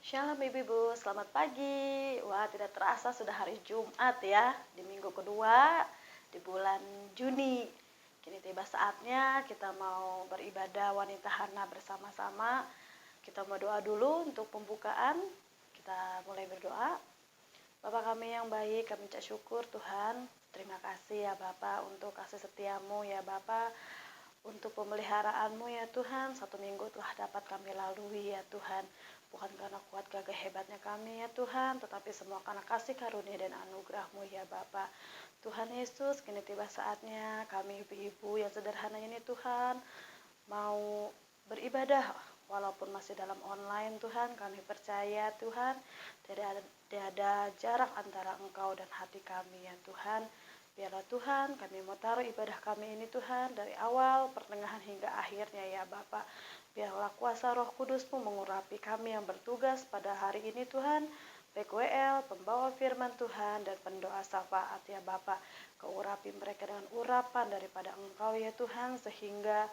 Shalom ibu-ibu, selamat pagi. Wah, tidak terasa sudah hari Jumat ya, di minggu kedua di bulan Juni. Kini tiba saatnya kita mau beribadah wanita Hana bersama-sama. Kita mau doa dulu untuk pembukaan. Kita mulai berdoa. Bapa kami yang baik, kami ucap syukur Tuhan. Terima kasih ya Bapa untuk kasih setiamu ya Bapa. Untuk pemeliharaanmu ya Tuhan, satu minggu telah dapat kami lalui ya Tuhan. Bukan karena kuat gagah hebatnya kami ya Tuhan, tetapi semua karena kasih karunia dan anugerah-Mu ya Bapa. Tuhan Yesus, kini tiba saatnya kami ibu-ibu yang sederhana ini Tuhan, mau beribadah walaupun masih dalam online Tuhan. Kami percaya Tuhan, tidak ada jarak antara Engkau dan hati kami ya Tuhan. Biarlah Tuhan, kami mau taruh ibadah kami ini Tuhan, dari awal, pertengahan hingga akhirnya ya Bapa. Biarlah kuasa Roh Kudus-Mu mengurapi kami yang bertugas pada hari ini Tuhan, PKWL, pembawa firman Tuhan, dan pendoa syafaat ya Bapa. Keurapi mereka dengan urapan daripada Engkau ya Tuhan, sehingga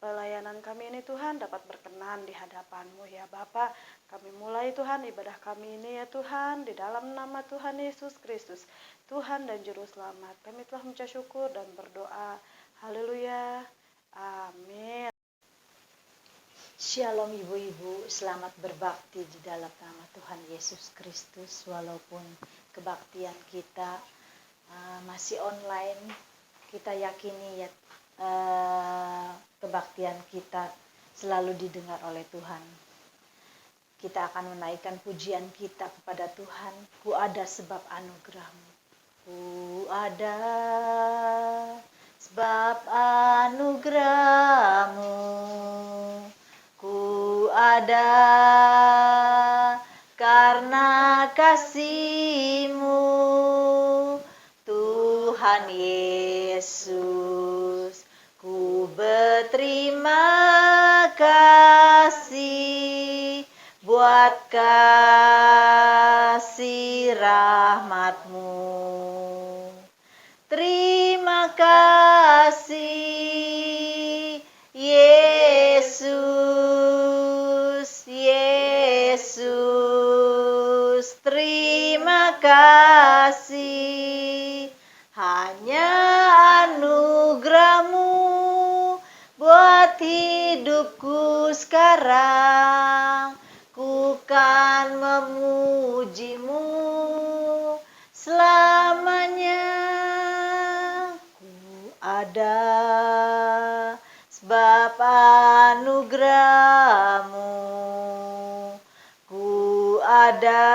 pelayanan kami ini Tuhan dapat berkenan di hadapan-Mu ya Bapa. Kami mulai Tuhan ibadah kami ini ya Tuhan, di dalam nama Tuhan Yesus Kristus, Tuhan dan Juru Selamat. Kami telah mengucap syukur dan berdoa. Haleluya. Amin. Shalom ibu-ibu, selamat berbakti di dalam nama Tuhan Yesus Kristus. Walaupun kebaktian kita masih online, kita yakini ya kebaktian kita selalu didengar oleh Tuhan. Kita akan menaikkan pujian kita kepada Tuhan. Ku ada sebab anugerah-Mu. Ku ada sebab anugerah-Mu. Ku ada karena kasih-Mu, Tuhan Yesus. Ku berterima kasih buat kasih rahmat-Mu. Terima kasih Yesus, Yesus, terima kasih. Hanya anugerah-Mu buat hidupku sekarang. Ku kan memuji-Mu selamanya. Ku ada sebab anugerah-Mu. Ku ada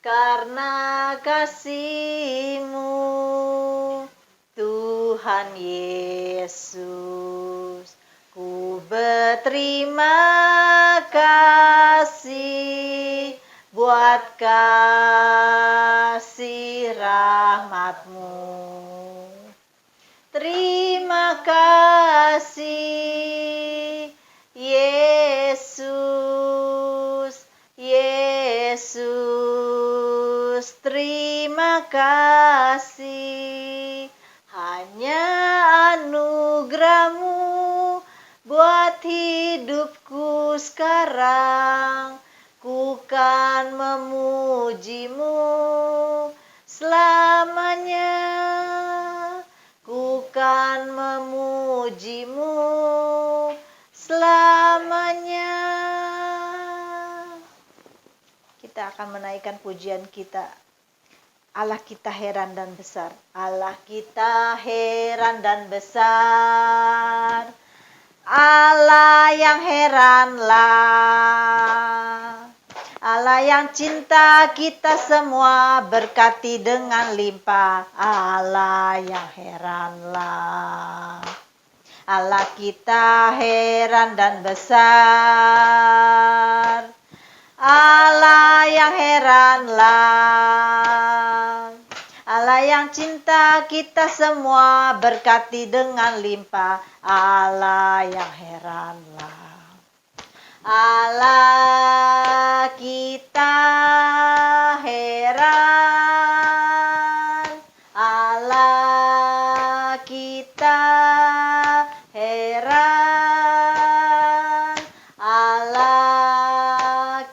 karena kasih-Mu, Tuhan Yesus. Ku berterima kasih buat kasih rahmat-Mu. Terima kasih Yesus, Yesus, terima kasih. Hanya anugerah-Mu buat hidupku sekarang. Ku kan memuji-Mu selamanya. Ku kan memuji-Mu selamanya. Kita akan menaikkan pujian kita. Allah kita heran dan besar. Allah kita heran dan besar. Allah yang heranlah. Allah yang cinta kita semua, berkati dengan limpah. Allah yang heranlah. Allah kita heran dan besar. Allah yang heranlah. Allah yang cinta kita semua, berkati dengan limpah. Allah yang heranlah. Allah kita heran. Allah kita heran. Allah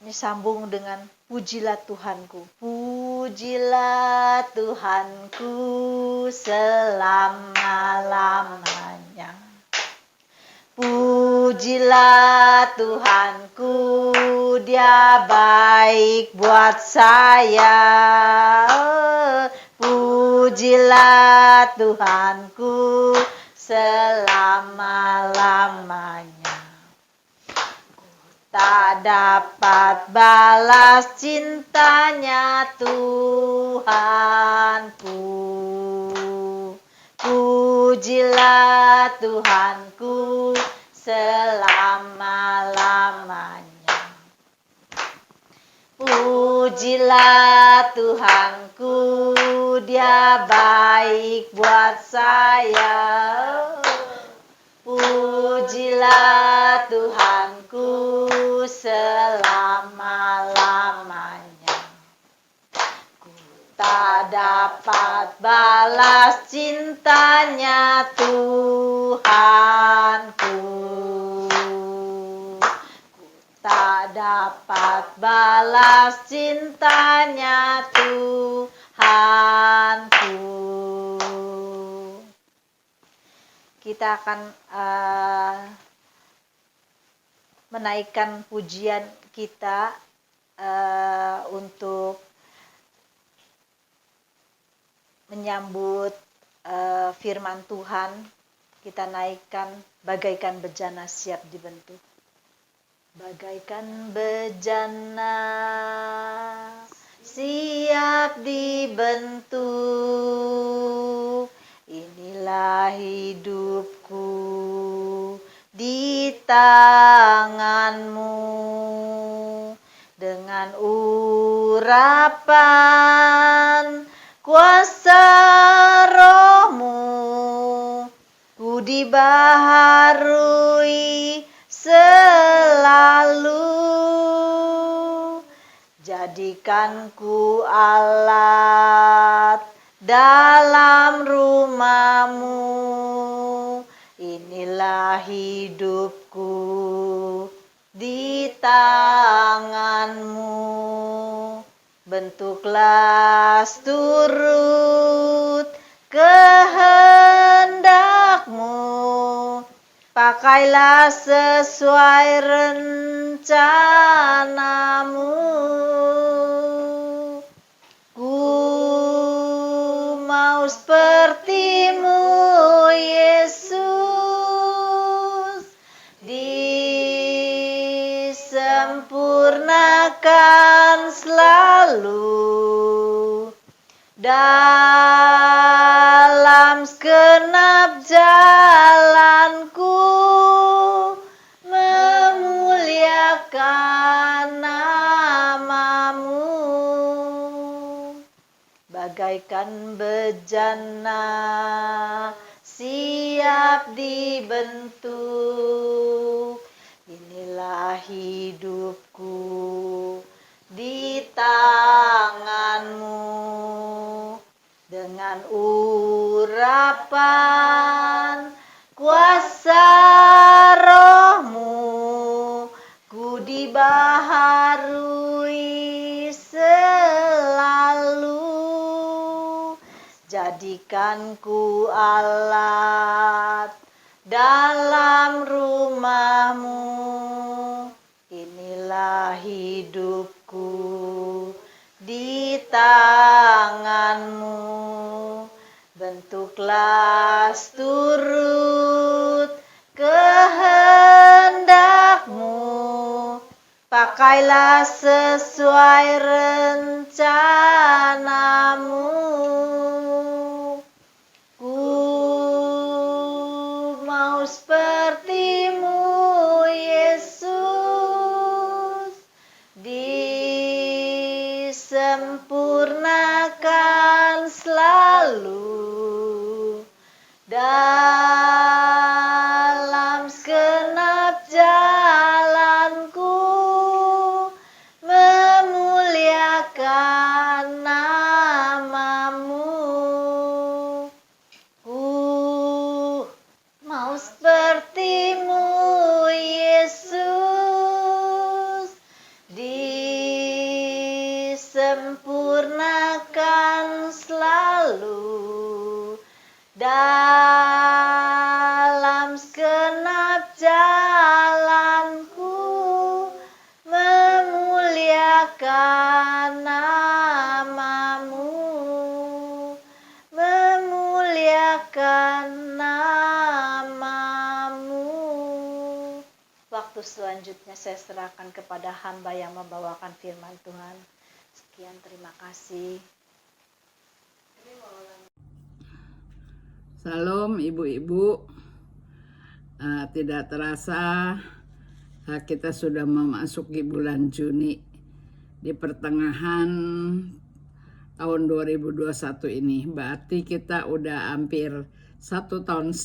Ini sambung dengan pujilah Tuhanku. Pujilah Tuhanku selama-lamanya. Pujilah Tuhanku, Dia baik buat saya. Pujilah Tuhanku selama-lamanya. Tak dapat balas cintanya Tuhanku. Pujilah Tuhanku selama-lamanya. Pujilah Tuhanku, Dia baik buat saya. Pujilah Tuhanku selama-lamanya. Ku tak dapat balas cintanya Tuhanku. Ku tak dapat balas cintanya Tuhanku. Kita akan menaikkan pujian kita untuk menyambut firman Tuhan. Kita naikkan bagaikan bejana siap dibentuk. Bagaikan bejana siap dibentuk, inilah hidupku di tanganmu. Dengan urapan kuasa rohmu, ku dibaharui selalu. Jadikan ku alat dalam rumahmu, inilah hidupku di tanganmu. Bentuklah turut kehendakmu, pakailah sesuai rencanamu. Ku mau sepertimu, Yesus, disempurnakan selalu dalam segenap jalanku, memuliakan namamu. Bagaikan bejana siap dibentuk, inilah hidupku di tanganmu. Dengan urapan kuasa rohmu, ku dibaharui selalu. Jadikan ku alat dalam rumahmu, inilah hidupku di tanganmu. Bentuklah turut kehendakmu, pakailah sesuai rencanamu. Ku mau sepertimu, Yesus, disempurnakan selalu dalam segenap jalanku, memuliakan namamu. Ku mau sepertimu, Yesus, disempurnakan sempurnakan selalu dalam segenap jalanku, memuliakan namamu, memuliakan namamu. Waktu selanjutnya saya serahkan kepada hamba yang membawakan firman Tuhan. Sekian, terima kasih. Salam ibu-ibu. Tidak terasa kita sudah memasuki bulan Juni. Di pertengahan tahun 2021 ini. Berarti kita udah hampir 1,5 tahun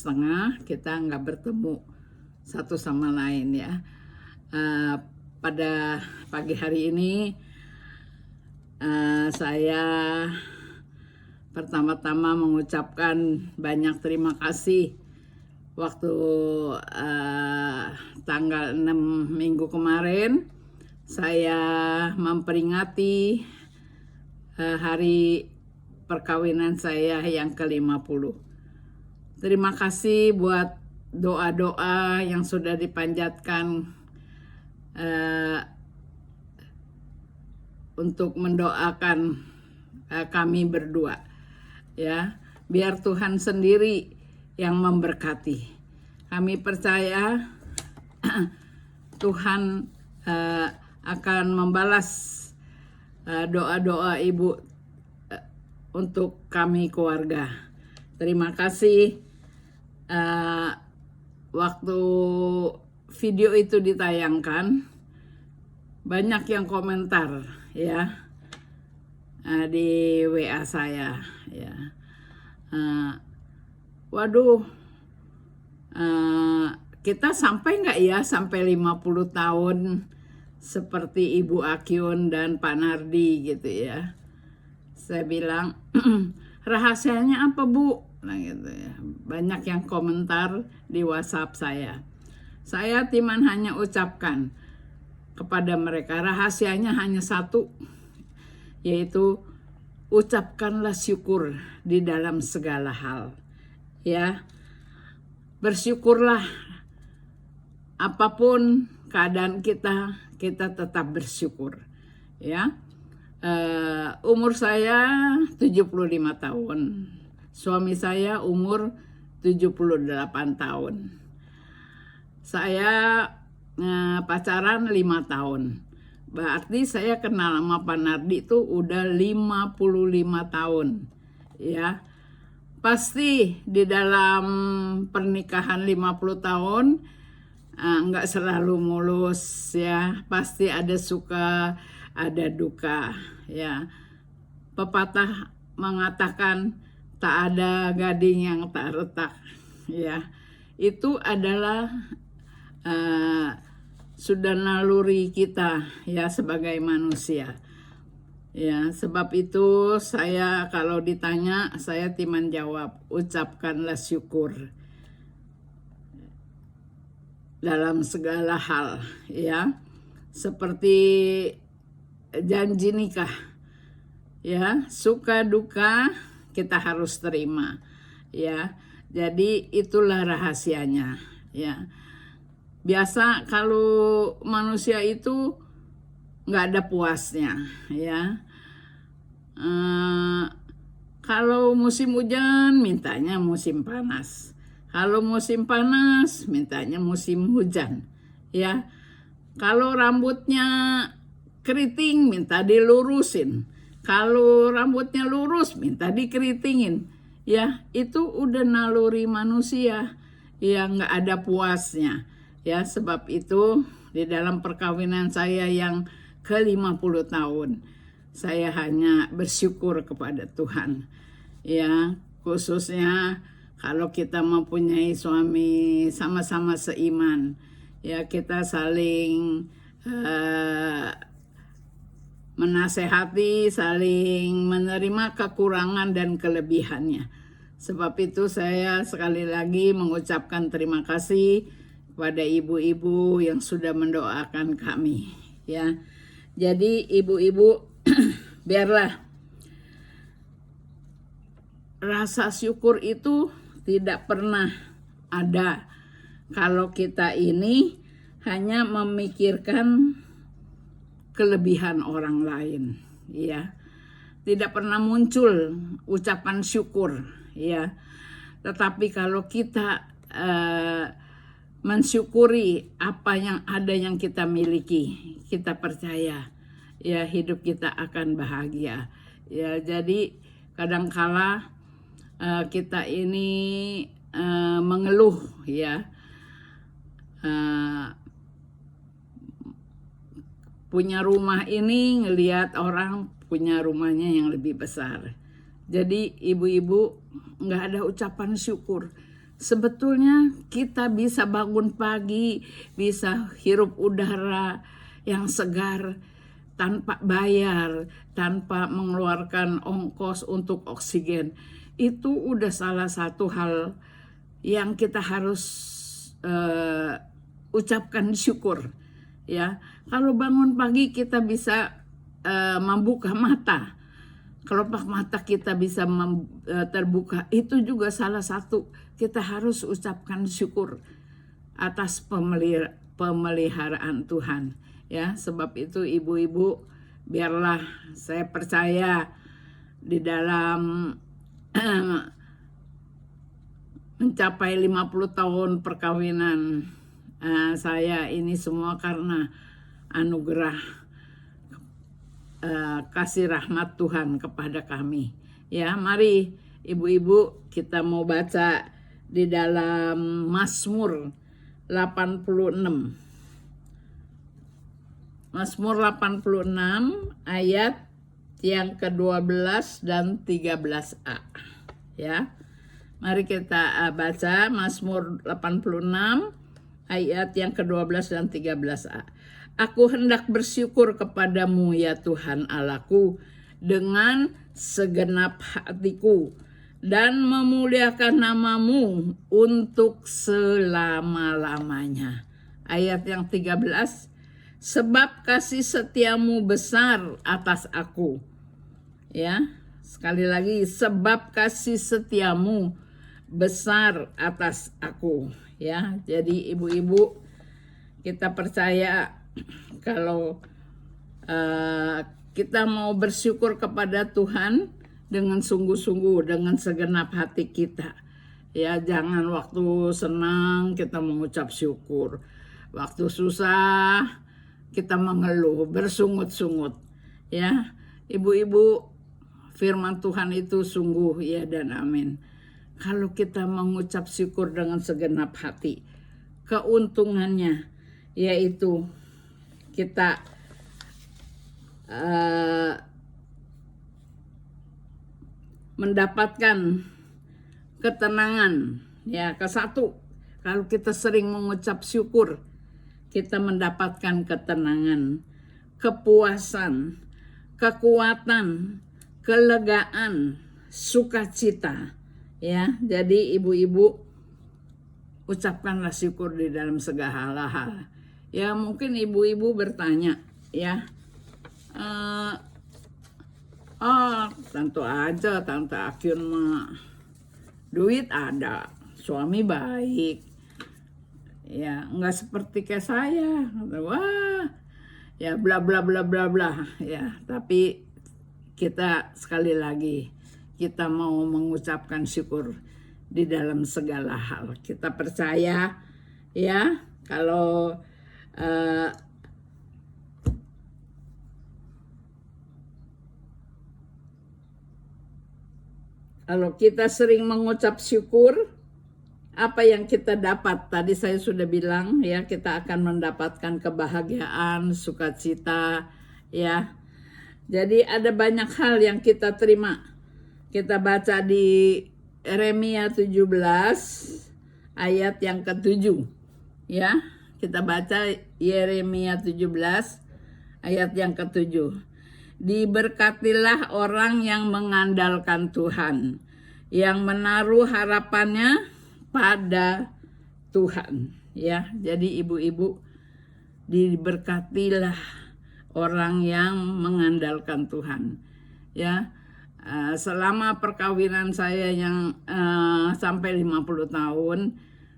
kita nggak bertemu satu sama lain ya. Pada pagi hari ini saya pertama-tama mengucapkan banyak terima kasih. Waktu tanggal 6 minggu kemarin saya memperingati hari perkawinan saya yang ke-50. Terima kasih buat doa-doa yang sudah dipanjatkan untuk mendoakan kami berdua. Ya, biar Tuhan sendiri yang memberkati. Kami percaya Tuhan akan membalas doa-doa ibu untuk kami keluarga. Terima kasih. Waktu video itu ditayangkan, banyak yang komentar ya di WA saya ya. Waduh, kita sampai nggak ya sampai 50 tahun seperti Ibu Akyun dan Pak Nardi gitu ya. Saya bilang, rahasianya apa Bu? Nah, gitu ya. Banyak yang komentar di WhatsApp saya. Saya cuman hanya ucapkan kepada mereka, rahasianya hanya satu, yaitu ucapkanlah syukur di dalam segala hal. Ya, bersyukurlah apapun keadaan kita tetap bersyukur. Ya, umur saya 75 tahun. Suami saya umur 78 tahun. Saya pacaran 5 tahun. Berarti saya kenal sama Pak Nardi itu udah 55 tahun. Ya. Pasti di dalam pernikahan 50 tahun enggak selalu mulus ya. Pasti ada suka, ada duka ya. Pepatah mengatakan tak ada gading yang tak retak ya. Itu adalah sudah naluri kita ya sebagai manusia ya. Sebab itu saya kalau ditanya saya timan jawab, ucapkanlah syukur dalam segala hal ya. Seperti janji nikah ya, suka duka kita harus terima ya. Jadi itulah rahasianya ya. Biasa kalau manusia itu nggak ada puasnya ya. Kalau musim hujan mintanya musim panas. Kalau musim panas mintanya musim hujan ya. Kalau rambutnya keriting minta dilurusin. Kalau rambutnya lurus minta dikeritingin. Ya, itu udah naluri manusia yang nggak ada puasnya. Ya, sebab itu di dalam perkawinan saya yang ke-50 tahun, saya hanya bersyukur kepada Tuhan. Ya, khususnya kalau kita mempunyai suami sama-sama seiman, ya kita saling menasehati, saling menerima kekurangan dan kelebihannya. Sebab itu saya sekali lagi mengucapkan terima kasih kepada ibu-ibu yang sudah mendoakan kami ya. Jadi ibu-ibu biarlah rasa syukur itu tidak pernah ada kalau kita ini hanya memikirkan kelebihan orang lain, ya. Tidak pernah muncul ucapan syukur, ya. Tetapi kalau kita mensyukuri apa yang ada yang kita miliki, kita percaya, ya, hidup kita akan bahagia. Ya, jadi kadangkala kita ini mengeluh, ya, punya rumah ini ngelihat orang punya rumahnya yang lebih besar. Jadi ibu-ibu nggak ada ucapan syukur. Sebetulnya kita bisa bangun pagi, bisa hirup udara yang segar tanpa bayar, tanpa mengeluarkan ongkos untuk oksigen. Itu udah salah satu hal yang kita harus ucapkan syukur, ya. Kalau bangun pagi kita bisa membuka mata, kelopak mata kita bisa terbuka, itu juga salah satu kita harus ucapkan syukur atas pemeliharaan Tuhan, ya. Sebab itu ibu-ibu, biarlah saya percaya di dalam mencapai 50 tahun perkawinan saya ini semua karena anugerah kasih rahmat Tuhan kepada kami. Ya, mari ibu-ibu kita mau baca di dalam Mazmur 86. Mazmur 86 ayat yang ke-12 dan 13a. Ya. Mari kita baca Mazmur 86 ayat yang ke-12 dan 13a. Aku hendak bersyukur kepadamu ya Tuhan Allahku dengan segenap hatiku dan memuliakan namamu untuk selama-lamanya. Ayat yang 13, sebab kasih setiamu besar atas aku. Ya, sekali lagi, sebab kasih setiamu besar atas aku. Ya, jadi ibu-ibu kita percaya kalau kita mau bersyukur kepada Tuhan dengan sungguh-sungguh, dengan segenap hati kita. Ya, jangan waktu senang kita mengucap syukur, waktu susah kita mengeluh, bersungut-sungut. Ya, ibu-ibu, firman Tuhan itu sungguh ya dan amin. Kalau kita mengucap syukur dengan segenap hati, keuntungannya yaitu kita mendapatkan ketenangan. Ya, kesatu, kalau kita sering mengucap syukur, kita mendapatkan ketenangan, kepuasan, kekuatan, kelegaan, sukacita. Ya, jadi ibu-ibu ucapkanlah syukur di dalam segala hal. Ya, mungkin ibu-ibu bertanya, ya, tentu aja Tante Akyun mah duit ada, suami baik, ya nggak seperti kayak saya, wah, ya bla bla bla bla bla, ya. Tapi kita sekali lagi kita mau mengucapkan syukur di dalam segala hal. Kita percaya, ya, kalau kita sering mengucap syukur, apa yang kita dapat? Tadi saya sudah bilang, ya, kita akan mendapatkan kebahagiaan, sukacita, ya. Jadi ada banyak hal yang kita terima. Kita baca di Yeremia 17 ayat yang ke-7, ya. Kita baca Yeremia 17 ayat yang ke-7. Diberkatilah orang yang mengandalkan Tuhan, yang menaruh harapannya pada Tuhan. Ya, jadi ibu-ibu, diberkatilah orang yang mengandalkan Tuhan. Ya, selama perkawinan saya yang sampai 50 tahun,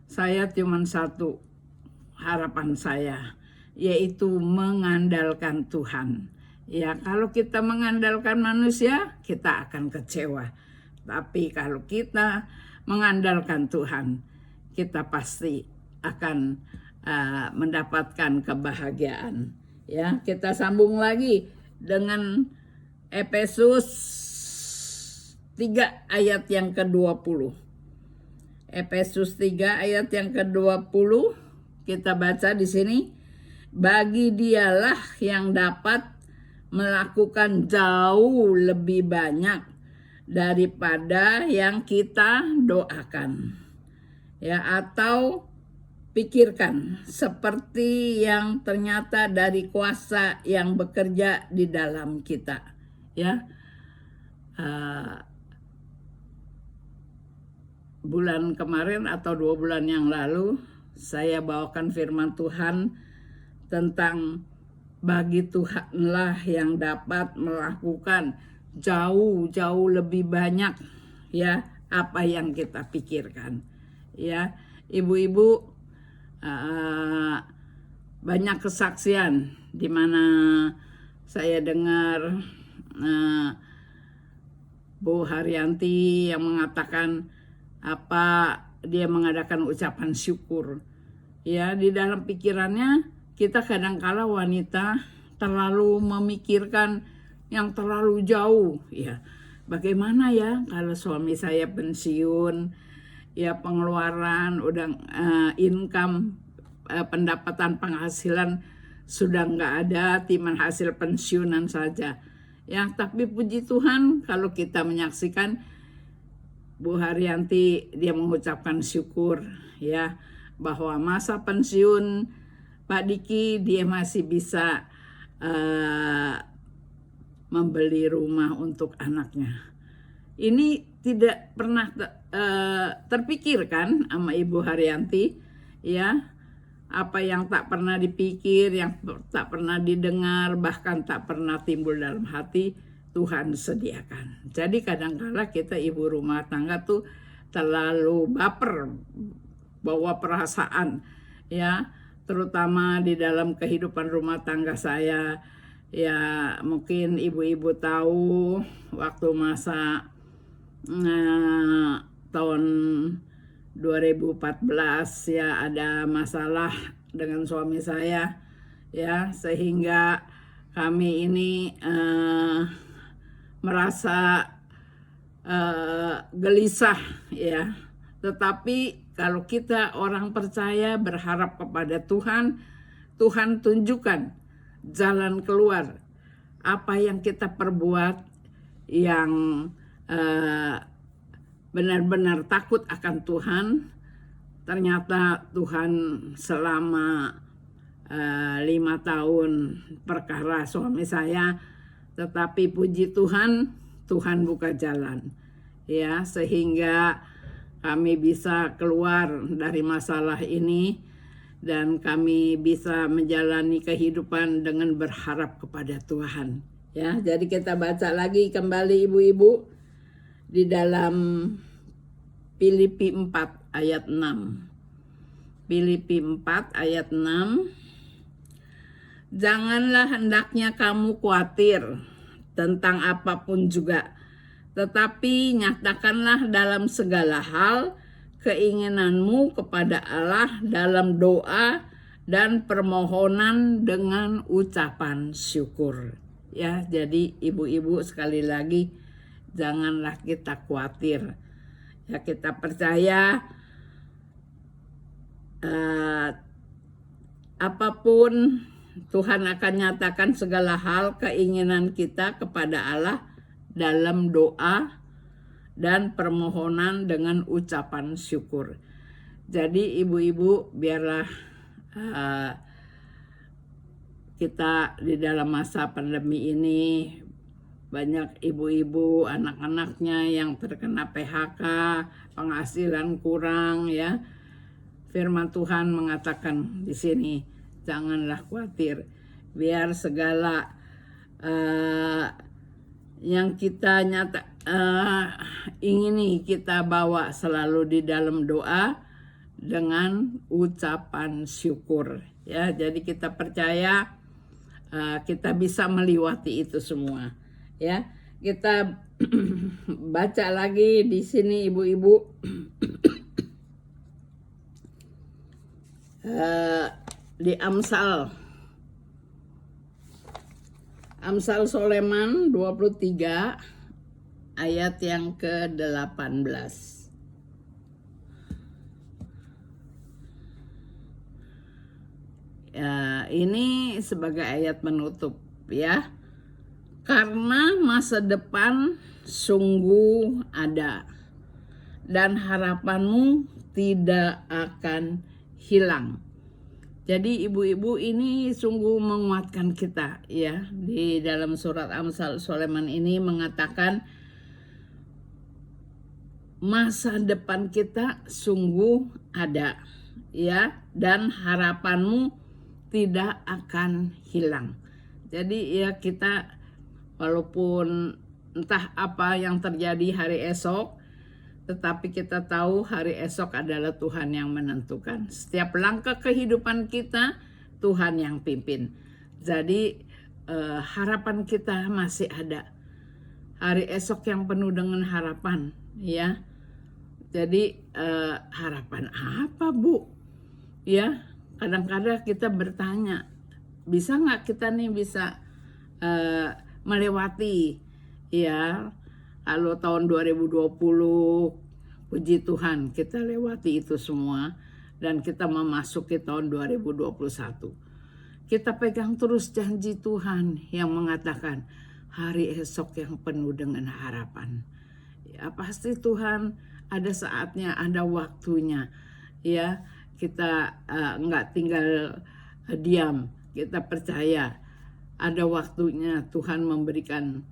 saya cuma satu harapan saya, yaitu mengandalkan Tuhan. Ya, kalau kita mengandalkan manusia, kita akan kecewa. Tapi kalau kita mengandalkan Tuhan, kita pasti akan mendapatkan kebahagiaan. Ya, kita sambung lagi dengan Efesus 3 ayat yang ke-20. Efesus 3 ayat yang ke-20, kita baca di sini. Bagi dialah yang dapat melakukan jauh lebih banyak daripada yang kita doakan, ya, atau pikirkan, seperti yang ternyata dari kuasa yang bekerja di dalam kita. Ya, bulan kemarin atau 2 bulan yang lalu saya bawakan firman Tuhan tentang bagi Tuhanlah yang dapat melakukan jauh lebih banyak, ya, apa yang kita pikirkan. Ya, ibu-ibu, banyak kesaksian di mana saya dengar Bu Haryanti yang mengatakan dia mengadakan ucapan syukur. Ya, di dalam pikirannya kita kadang-kala wanita terlalu memikirkan yang terlalu jauh. Ya, bagaimana ya kalau suami saya pensiun, ya, pengeluaran udah income, pendapatan penghasilan sudah nggak ada, timan hasil pensiunan saja. Ya, tapi puji Tuhan kalau kita menyaksikan Bu Haryanti, dia mengucapkan syukur, ya, bahwa masa pensiun Pak Diki dia masih bisa membeli rumah untuk anaknya. Ini tidak pernah terpikirkan sama Ibu Haryanti, ya, apa yang tak pernah dipikir, yang tak pernah didengar, bahkan tak pernah timbul dalam hati, Tuhan sediakan. Jadi kadang-kala kita ibu rumah tangga tuh terlalu baper, bawa perasaan, ya, terutama di dalam kehidupan rumah tangga saya. Ya, mungkin ibu-ibu tahu waktu masa tahun 2014, ya, ada masalah dengan suami saya, ya, sehingga kami ini merasa gelisah, ya. Tetapi kalau kita orang percaya berharap kepada Tuhan, Tuhan tunjukkan jalan keluar. Apa yang kita perbuat yang benar-benar takut akan Tuhan, ternyata Tuhan selama 5 tahun perkara suami saya, tetapi puji Tuhan, Tuhan buka jalan, ya, sehingga kami bisa keluar dari masalah ini dan kami bisa menjalani kehidupan dengan berharap kepada Tuhan. Ya, jadi kita baca lagi kembali ibu-ibu di dalam Filipi 4 ayat 6. Filipi 4 ayat 6. Janganlah hendaknya kamu khawatir tentang apapun juga, tetapi nyatakanlah dalam segala hal keinginanmu kepada Allah dalam doa dan permohonan dengan ucapan syukur. Ya, jadi ibu-ibu sekali lagi, janganlah kita khawatir. Ya, kita percaya apapun Tuhan akan nyatakan segala hal keinginan kita kepada Allah dalam doa dan permohonan dengan ucapan syukur. Jadi ibu-ibu, biarlah kita di dalam masa pandemi ini, banyak ibu-ibu anak-anaknya yang terkena PHK, penghasilan kurang, ya. Firman Tuhan mengatakan di sini, janganlah khawatir. biar segala yang kita ingini kita bawa selalu di dalam doa dengan ucapan syukur ya. Jadi kita percaya kita bisa melewati itu semua ya. Kita baca lagi di sini ibu-ibu. Di Amsal Soleman 23 ayat yang ke-18. Ini sebagai ayat penutup ya. Karena masa depan sungguh ada dan harapanmu tidak akan hilang. Jadi ibu-ibu ini sungguh menguatkan kita ya. Di dalam surat Amsal Soleman ini mengatakan masa depan kita sungguh ada ya, dan harapanmu tidak akan hilang. Jadi ya kita walaupun entah apa yang terjadi hari esok, tetapi kita tahu hari esok adalah Tuhan yang menentukan. Setiap langkah kehidupan kita Tuhan yang pimpin. Jadi harapan kita masih ada. Hari esok yang penuh dengan harapan ya. Jadi harapan apa Bu? Ya, kadang-kadang kita bertanya, bisa nggak kita nih bisa melewati ya. Kalau tahun 2020 puji Tuhan kita lewati itu semua dan kita memasuki tahun 2021. Kita pegang terus janji Tuhan yang mengatakan hari esok yang penuh dengan harapan. Ya pasti Tuhan ada saatnya, ada waktunya. Ya kita nggak tinggal diam, kita percaya ada waktunya Tuhan memberikan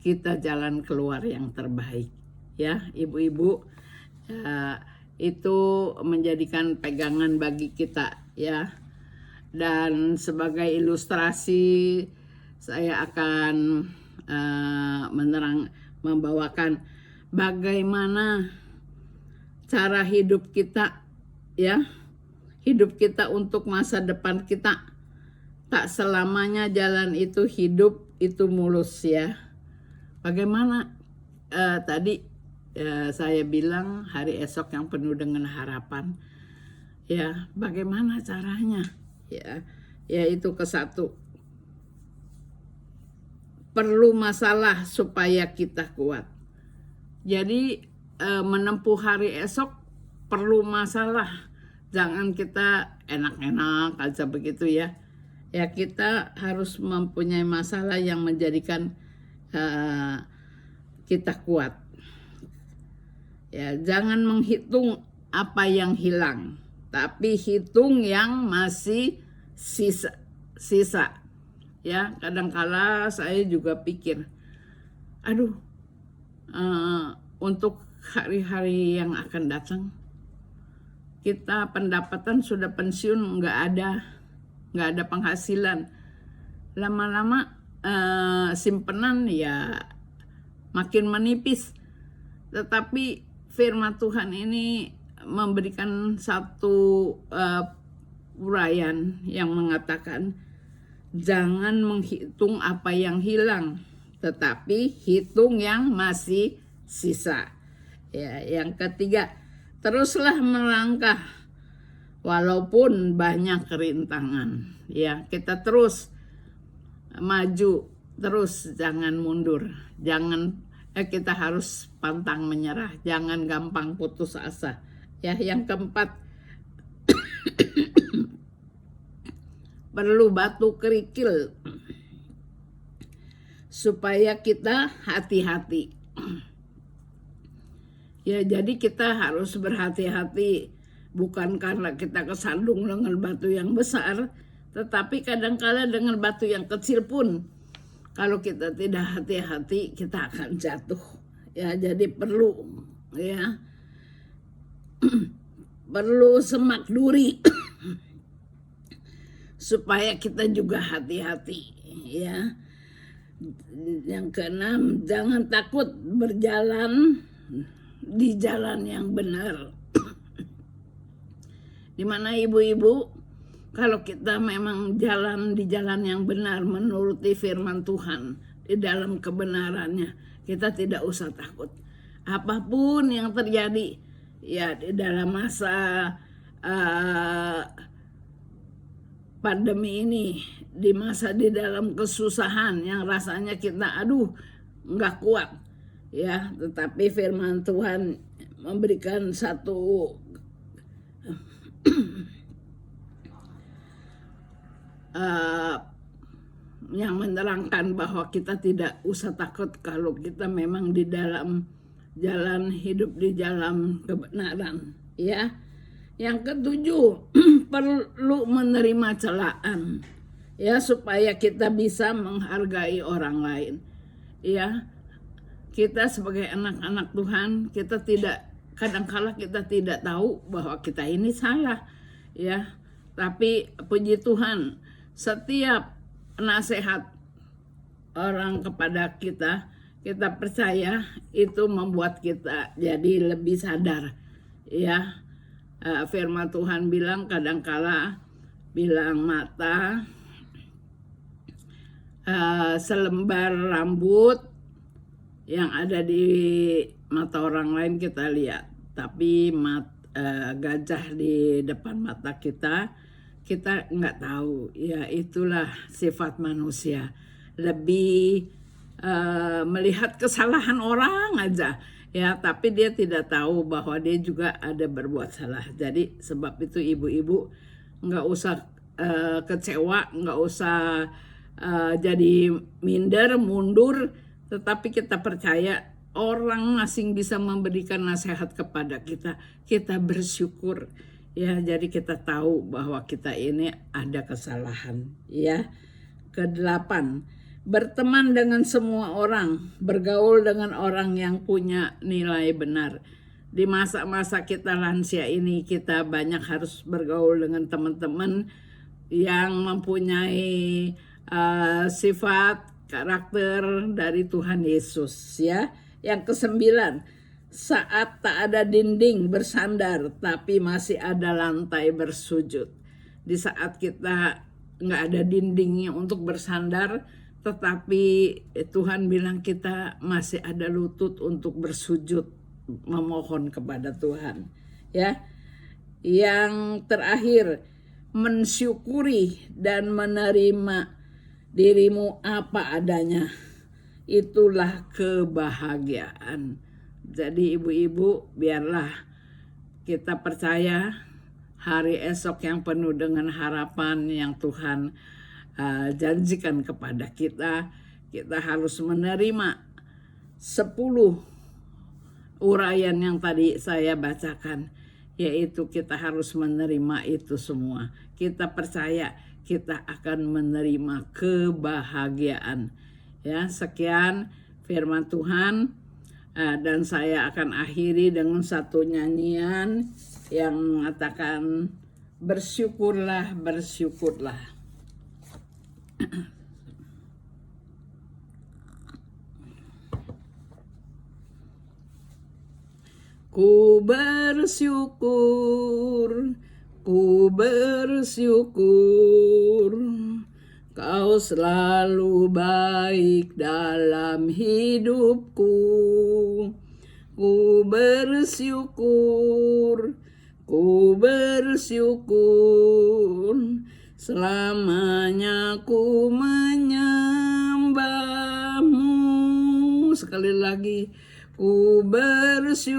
kita jalan keluar yang terbaik ya ibu-ibu. Itu menjadikan pegangan bagi kita ya. Dan sebagai ilustrasi saya akan membawakan bagaimana cara hidup kita ya. Hidup kita untuk masa depan kita. Tak selamanya jalan itu hidup itu mulus ya. Bagaimana tadi saya bilang hari esok yang penuh dengan harapan. Ya, bagaimana caranya? Ya, yaitu kesatu. Perlu masalah supaya kita kuat. Jadi menempuh hari esok perlu masalah. Jangan kita enak-enak aja begitu ya. Ya kita harus mempunyai masalah yang menjadikan kita kuat. Ya, jangan menghitung apa yang hilang, tapi hitung yang masih sisa. Ya, kadangkala saya juga pikir, aduh, untuk hari-hari yang akan datang, kita pendapatan sudah pensiun nggak ada penghasilan. Lama-lama simpenan ya makin menipis. Tetapi firman Tuhan ini memberikan satu uraian yang mengatakan jangan menghitung apa yang hilang, tetapi hitung yang masih sisa. Ya, yang ketiga, teruslah melangkah walaupun banyak rintangan. Ya, kita terus maju, terus jangan mundur. Kita harus pantang menyerah, jangan gampang putus asa. Ya, yang keempat, perlu batu kerikil supaya kita hati-hati. Ya, jadi kita harus berhati-hati, bukan karena kita kesandung dengan batu yang besar, tetapi kadang-kala dengan batu yang kecil pun kalau kita tidak hati-hati kita akan jatuh. Ya, jadi perlu ya perlu semak duri supaya kita juga hati-hati ya. Yang keenam, jangan takut berjalan di jalan yang benar. Dimana ibu-ibu, kalau kita memang jalan di jalan yang benar menuruti firman Tuhan di dalam kebenarannya, kita tidak usah takut. Apapun yang terjadi ya di dalam masa pandemi ini, di dalam kesusahan yang rasanya kita nggak kuat ya, tetapi firman Tuhan memberikan satu yang menerangkan bahwa kita tidak usah takut kalau kita memang di dalam jalan hidup di dalam kebenaran ya. Yang ketujuh, perlu menerima celaan ya, supaya kita bisa menghargai orang lain ya. Kita sebagai anak-anak Tuhan, kadang-kala kita tidak tahu bahwa kita ini salah ya, tapi puji Tuhan, setiap nasihat orang kepada kita percaya itu membuat kita jadi lebih sadar ya. Firman Tuhan bilang kadang-kala bilang mata selembar rambut yang ada di mata orang lain kita lihat, tapi gajah di depan mata kita nggak tahu ya. Itulah sifat manusia, lebih melihat kesalahan orang aja ya, tapi dia tidak tahu bahwa dia juga ada berbuat salah. Jadi sebab itu ibu-ibu nggak usah kecewa, nggak usah jadi minder, mundur, tetapi kita percaya orang masing bisa memberikan nasihat kepada kita. Kita bersyukur ya, jadi kita tahu bahwa kita ini ada kesalahan ya. Kedelapan, berteman dengan semua orang, bergaul dengan orang yang punya nilai benar. Di masa-masa kita lansia ini, kita banyak harus bergaul dengan teman-teman yang mempunyai sifat karakter dari Tuhan Yesus ya. Yang kesembilan, saat tak ada dinding bersandar tapi masih ada lantai bersujud. Di saat kita nggak ada dindingnya untuk bersandar, tetapi Tuhan bilang kita masih ada lutut untuk bersujud, memohon kepada Tuhan ya. Yang terakhir, mensyukuri dan menerima dirimu apa adanya, itulah kebahagiaan. Jadi ibu-ibu, biarlah kita percaya hari esok yang penuh dengan harapan yang Tuhan janjikan kepada kita. Kita harus menerima 10 uraian yang tadi saya bacakan, yaitu kita harus menerima itu semua. Kita percaya kita akan menerima kebahagiaan ya. Sekian firman Tuhan, dan saya akan akhiri dengan satu nyanyian yang mengatakan bersyukurlah, bersyukurlah. Ku bersyukur, Kau selalu baik dalam hidupku. Ku bersyukur, selamanya ku menyembahmu. Sekali lagi, ku bersyukur,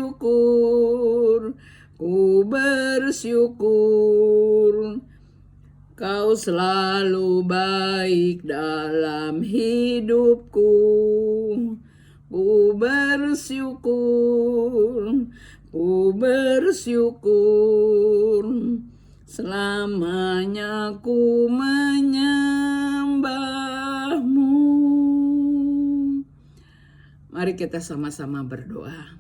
Kau selalu baik dalam hidupku. Ku bersyukur, selamanya ku menyembahmu. Mari kita sama-sama berdoa.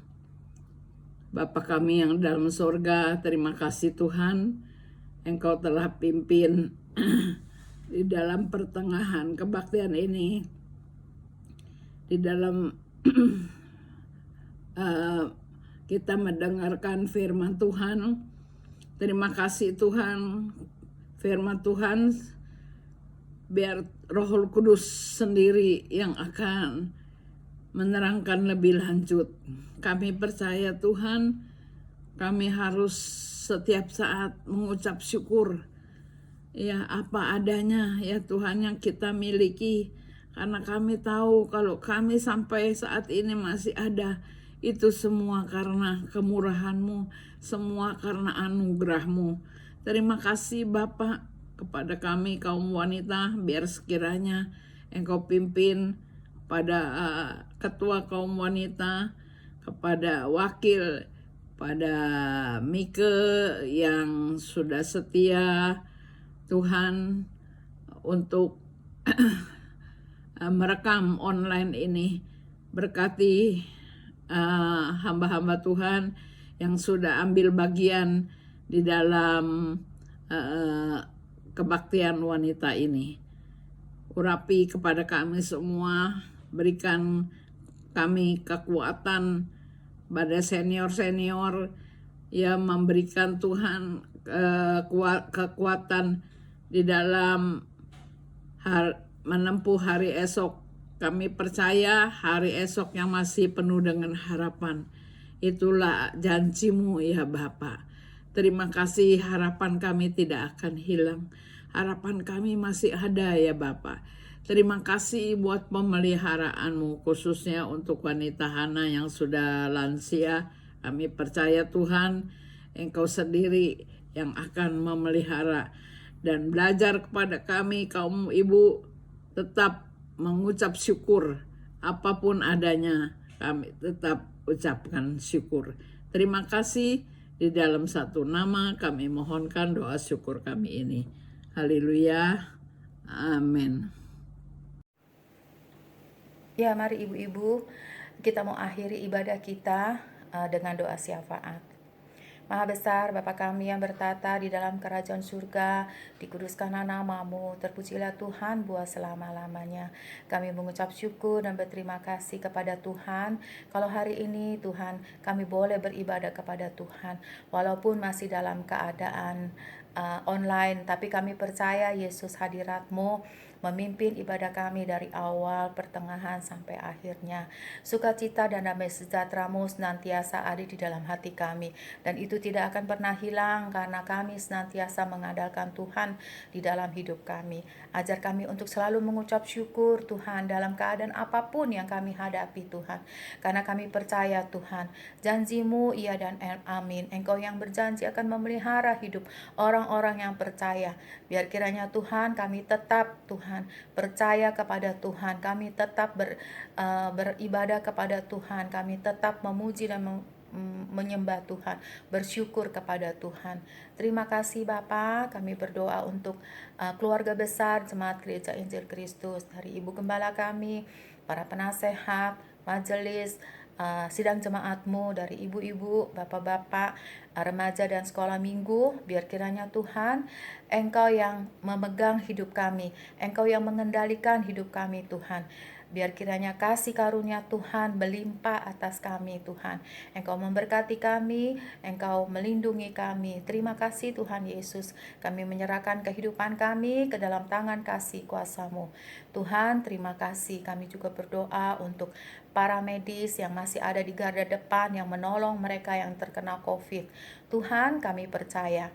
Bapa kami yang dalam sorga, terima kasih Tuhan, Engkau telah pimpin di dalam pertengahan kebaktian ini, di dalam kita mendengarkan firman Tuhan. Terima kasih Tuhan, firman Tuhan biar Roh Kudus sendiri yang akan menerangkan lebih lanjut. Kami percaya Tuhan, kami harus setiap saat mengucap syukur. Ya, apa adanya ya Tuhan yang kita miliki. Karena kami tahu kalau kami sampai saat ini masih ada, itu semua karena kemurahan-Mu, semua karena anugerah-Mu. Terima kasih Bapak kepada kami kaum wanita, biar sekiranya Engkau pimpin pada ketua kaum wanita, kepada wakil, pada Mike yang sudah setia Tuhan untuk merekam online ini. Berkati hamba-hamba Tuhan yang sudah ambil bagian di dalam kebaktian wanita ini. Urapi kepada kami semua, berikan kami kekuatan pada senior-senior yang memberikan Tuhan kekuatan di dalam menempuh hari esok. Kami percaya hari esok yang masih penuh dengan harapan. Itulah janji-Mu ya Bapa. Terima kasih, harapan kami tidak akan hilang. Harapan kami masih ada ya Bapa. Terima kasih buat pemeliharaan-Mu, khususnya untuk wanita Hana yang sudah lansia. Kami percaya Tuhan, Engkau sendiri yang akan memelihara. Dan belajar kepada kami kaum ibu tetap mengucap syukur. Apapun adanya, kami tetap ucapkan syukur. Terima kasih, di dalam satu nama kami mohonkan doa syukur kami ini. Haleluya. Amin. Ya, mari ibu-ibu, kita mau akhiri ibadah kita dengan doa syafaat. Maha besar Bapa kami yang bertata di dalam kerajaan surga, dikuduskanlah nama-Mu, terpujilah Tuhan buat selama-lamanya. Kami mengucap syukur dan berterima kasih kepada Tuhan, kalau hari ini Tuhan kami boleh beribadah kepada Tuhan, walaupun masih dalam keadaan online, tapi kami percaya Yesus hadirat-Mu memimpin ibadah kami dari awal, pertengahan, sampai akhirnya. Sukacita dan damai sejahtera-Mu senantiasa ada di dalam hati kami, dan itu tidak akan pernah hilang karena kami senantiasa mengandalkan Tuhan di dalam hidup kami. Ajar kami untuk selalu mengucap syukur Tuhan dalam keadaan apapun yang kami hadapi Tuhan, karena kami percaya Tuhan, janji-Mu iya dan amin. Engkau yang berjanji akan memelihara hidup orang-orang yang percaya. Biar kiranya Tuhan kami tetap Tuhan percaya kepada Tuhan, kami tetap beribadah kepada Tuhan, kami tetap memuji dan menyembah Tuhan, bersyukur kepada Tuhan. Terima kasih Bapa, kami berdoa untuk keluarga besar Jemaat Gereja Injil Kristus, dari Ibu Gembala kami, para penasehat, majelis, sidang jemaat-Mu, dari ibu-ibu, bapak-bapak, remaja dan sekolah minggu. Biar kiranya Tuhan, Engkau yang memegang hidup kami, Engkau yang mengendalikan hidup kami Tuhan. Biar kiranya kasih karunia Tuhan melimpah atas kami Tuhan. Engkau memberkati kami, Engkau melindungi kami. Terima kasih Tuhan Yesus. Kami menyerahkan kehidupan kami ke dalam tangan kasih kuasa-Mu. Tuhan, terima kasih. Kami juga berdoa untuk para medis yang masih ada di garda depan, yang menolong mereka yang terkena COVID. Tuhan, kami percaya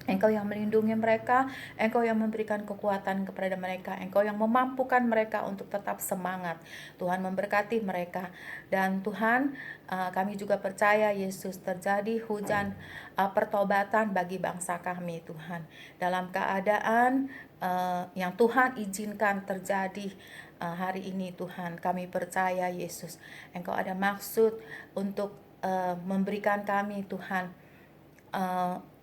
Engkau yang melindungi mereka, Engkau yang memberikan kekuatan kepada mereka, Engkau yang memampukan mereka untuk tetap semangat. Tuhan memberkati mereka. Dan Tuhan, kami juga percaya Yesus, terjadi hujan pertobatan bagi bangsa kami Tuhan. Dalam keadaan yang Tuhan izinkan terjadi hari ini Tuhan, kami percaya Yesus, Engkau ada maksud untuk memberikan kami Tuhan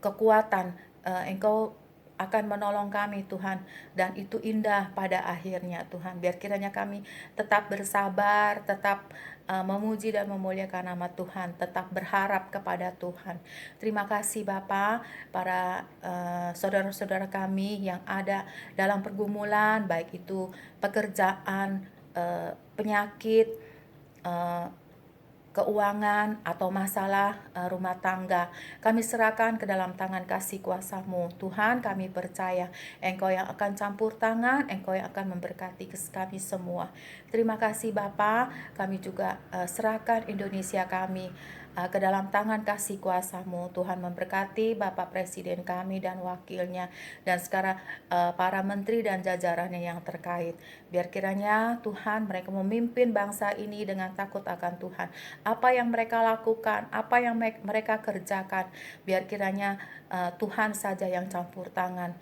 kekuatan. Engkau akan menolong kami Tuhan, dan itu indah pada akhirnya Tuhan. Biar kiranya kami tetap bersabar, tetap memuji dan memuliakan nama Tuhan, tetap berharap kepada Tuhan. Terima kasih Bapa, para saudara-saudara kami yang ada dalam pergumulan, baik itu pekerjaan, penyakit, keuangan, atau masalah rumah tangga. Kami serahkan ke dalam tangan kasih kuasa-Mu. Tuhan, kami percaya Engkau yang akan campur tangan, Engkau yang akan memberkati kami semua. Terima kasih Bapa, kami juga serahkan Indonesia kami ke dalam tangan kasih kuasa-Mu. Tuhan memberkati Bapak Presiden kami dan wakilnya, dan sekarang para menteri dan jajarannya yang terkait. Biar kiranya Tuhan, mereka memimpin bangsa ini dengan takut akan Tuhan. Apa yang mereka lakukan, apa yang mereka kerjakan, biar kiranya Tuhan saja yang campur tangan.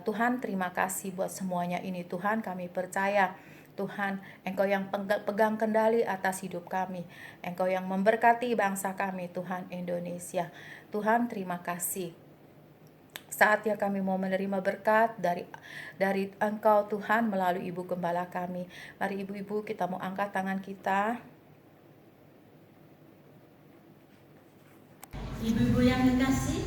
Tuhan, terima kasih buat semuanya ini Tuhan. Kami percaya Tuhan, Engkau yang pegang kendali atas hidup kami. Engkau yang memberkati bangsa kami Tuhan, Indonesia. Tuhan, terima kasih. Saatnya kami mau menerima berkat dari Engkau Tuhan melalui Ibu Gembala kami. Mari ibu-ibu, kita mau angkat tangan kita. Ibu-ibu yang kekasih,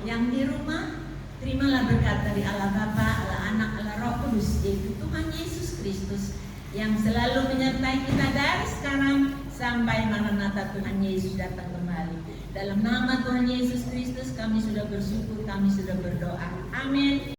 yang di rumah, terimalah berkat dari Allah Bapa, Allah Anak, Allah Roh Kudus, yaitu Tuhan Yesus Kristus, yang selalu menyertai kita dari sekarang sampai Maranatha Tuhan Yesus datang kembali. Dalam nama Tuhan Yesus Kristus kami sudah bersyukur, kami sudah berdoa. Amin.